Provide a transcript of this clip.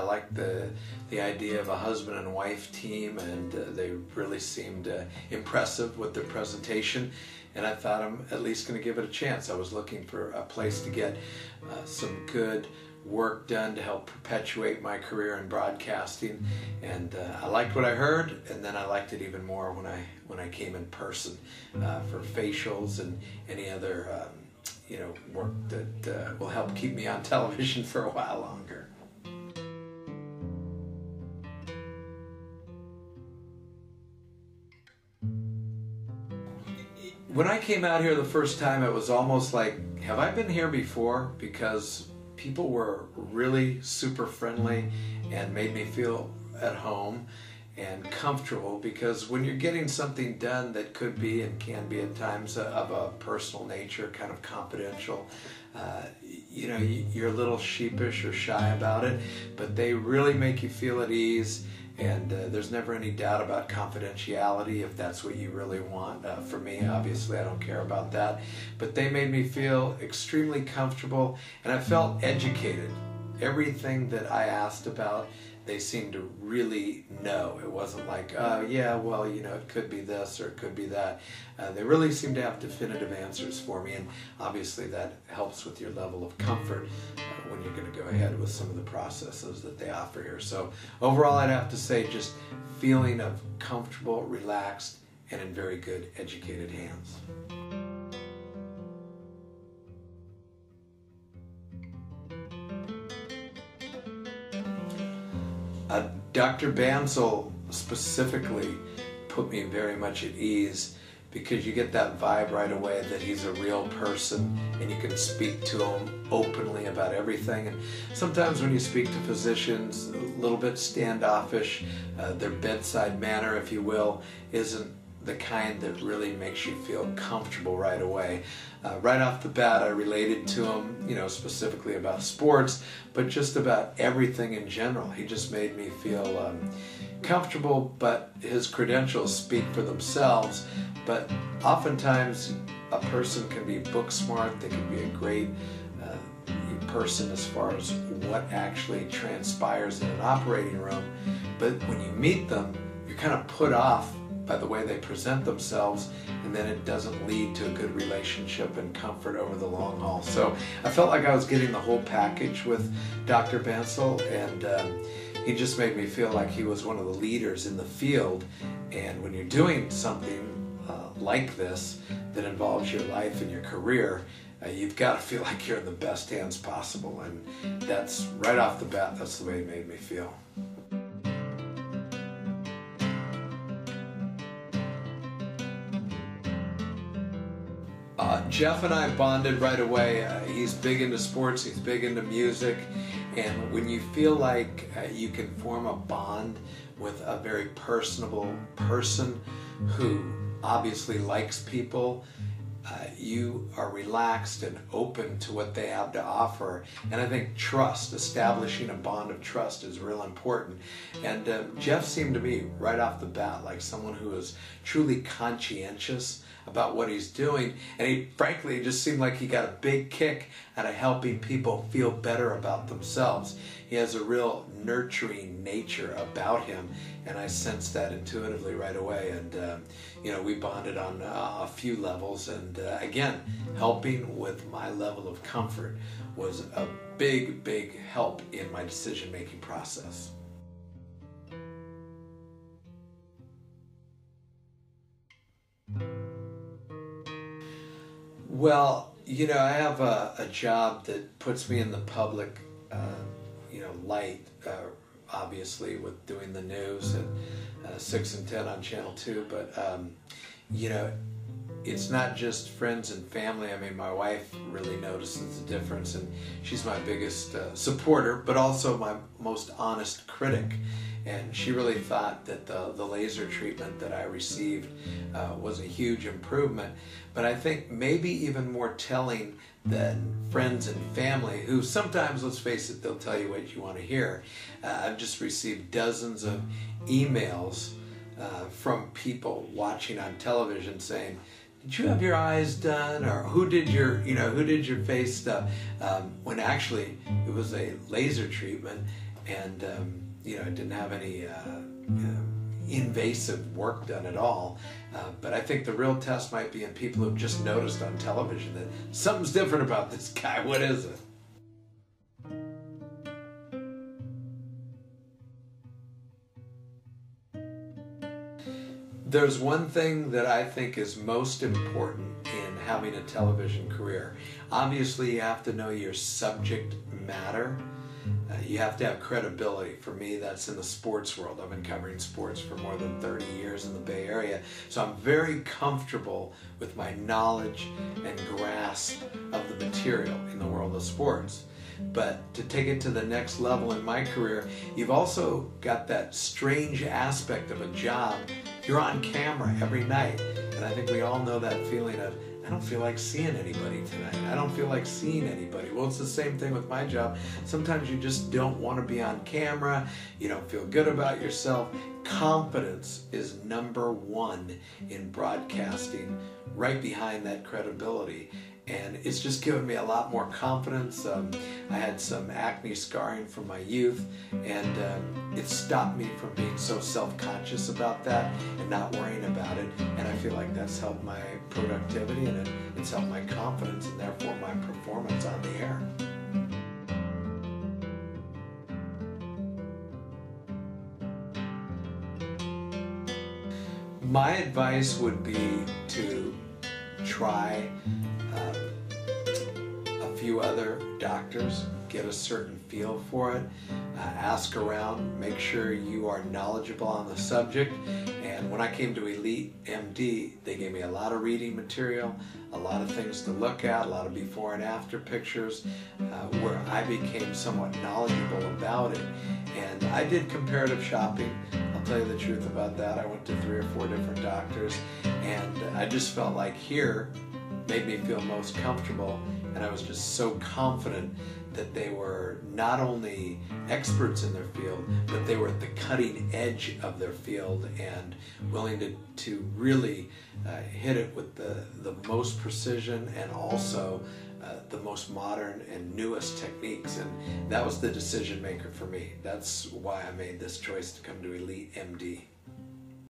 liked the idea of a husband and wife team, and they really seemed impressive with their presentation. And I thought I'm at least going to give it a chance. I was looking for a place to get some good work done to help perpetuate my career in broadcasting, and I liked what I heard, and then I liked it even more when I came in person for facials and any other work that will help keep me on television for a while longer. When I came out here the first time, it was almost like, have I been here before? Because people were really super friendly and made me feel at home and comfortable, because when you're getting something done that could be and can be at times of a personal nature, kind of confidential, you're a little sheepish or shy about it, but they really make you feel at ease. And there's never any doubt about confidentiality if that's what you really want. For me, obviously, I don't care about that. But they made me feel extremely comfortable, and I felt educated. Everything that I asked about, they seemed to really know. It wasn't like, yeah, well, it could be this or it could be that. They really seemed to have definitive answers for me, and obviously that helps with your level of comfort when you're going to go ahead with some of the processes that they offer here. So overall, I'd have to say just feeling of comfortable, relaxed, and in very good, educated hands. Dr. Bansal specifically put me very much at ease, because you get that vibe right away that he's a real person and you can speak to him openly about everything. And sometimes when you speak to physicians, a little bit standoffish, their bedside manner, if you will, isn't the kind that really makes you feel comfortable right away. Right off the bat, I related to him, specifically about sports, but just about everything in general. He just made me feel comfortable, but his credentials speak for themselves. But oftentimes, a person can be book smart, they can be a great person as far as what actually transpires in an operating room, but when you meet them, you're kind of put off by the way they present themselves, and then it doesn't lead to a good relationship and comfort over the long haul. So I felt like I was getting the whole package with Dr. Bansal, and he just made me feel like he was one of the leaders in the field. And when you're doing something like this that involves your life and your career, you've got to feel like you're in the best hands possible, and that's right off the bat, that's the way it made me feel. Jeff and I bonded right away. He's big into sports, he's big into music, and when you feel like you can form a bond with a very personable person who obviously likes people, you are relaxed and open to what they have to offer. And I think trust, establishing a bond of trust, is real important. And Jeff seemed to me right off the bat like someone who is truly conscientious about what he's doing, and he frankly just seemed like he got a big kick out of helping people feel better about themselves. He has a real nurturing nature about him, and I sensed that intuitively right away. And we bonded on a few levels, and again, helping with my level of comfort was a big help in my decision-making process. Well, I have a job that puts me in the public, light, obviously, with doing the news at 6 and 10 on Channel 2, but, it's not just friends and family. I mean, my wife really notices the difference, and she's my biggest supporter, but also my most honest critic. And she really thought that the laser treatment that I received was a huge improvement. But I think maybe even more telling than friends and family, who sometimes, let's face it, they'll tell you what you want to hear. I've just received dozens of emails from people watching on television saying, "Did you have your eyes done?" Or who did your face stuff? When actually it was a laser treatment. and I didn't have any invasive work done at all. But I think the real test might be in people who've just noticed on television that something's different about this guy. What is it? There's one thing that I think is most important in having a television career. Obviously, you have to know your subject matter. You have to have credibility. For me, that's in the sports world. I've been covering sports for more than 30 years in the Bay Area. So I'm very comfortable with my knowledge and grasp of the material in the world of sports. But to take it to the next level in my career, you've also got that strange aspect of a job. You're on camera every night. And I think we all know that feeling of, I don't feel like seeing anybody tonight. I don't feel like seeing anybody. Well, it's the same thing with my job. Sometimes you just don't want to be on camera. You don't feel good about yourself. Confidence is number one in broadcasting, right behind that credibility. And it's just given me a lot more confidence. I had some acne scarring from my youth, and it stopped me from being so self-conscious about that and not worrying about it. And I feel like that's helped my productivity, and it's helped my confidence, and therefore my performance on the air. My advice would be to try a few other doctors, get a certain feel for it, ask around, make sure you are knowledgeable on the subject. And when I came to Elite MD, they gave me a lot of reading material, a lot of things to look at, a lot of before and after pictures, where I became somewhat knowledgeable about it. And I did comparative shopping. I'll tell you the truth about that. I went to 3 or 4 different doctors, and I just felt like here made me feel most comfortable, and I was just so confident that they were not only experts in their field, but they were at the cutting edge of their field and willing to really hit it with the most precision and also the most modern and newest techniques. And that was the decision maker for me. That's why I made this choice to come to Elite MD.